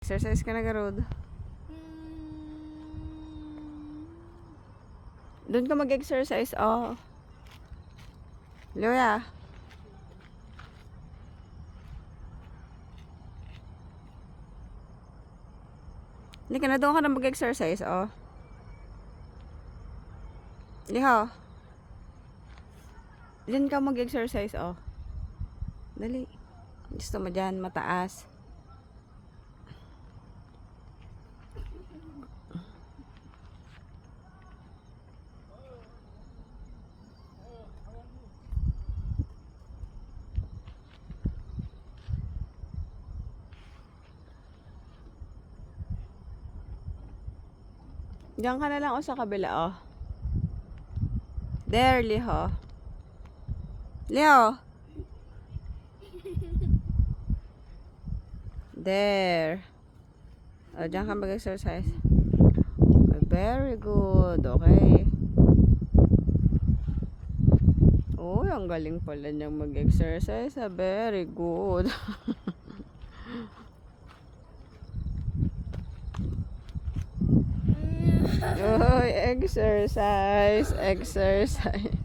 Exercise ka na, Garod. Doon ka mag-exercise, oh. Loya. Hindi ka na, doon ka na mag-exercise, oh. Liho. Diyan ka mag-exercise, oh. Dali. Gusto mo dyan, mataas. Diyan ka na lang, oh, sa kabila, oh. There, Liho. Liho. There. O, diyan ka mag-exercise. Very good. Okay. Oh, ang galing pala niyang mag-exercise. Very good. Oh, exercise. Exercise.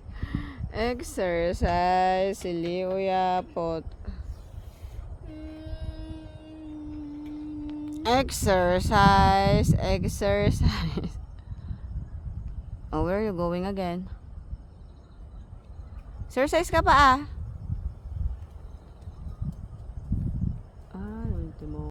Exercise. Si Liuya po. Exercise. Exercise. Oh, where are you going again? Exercise ka pa, ah.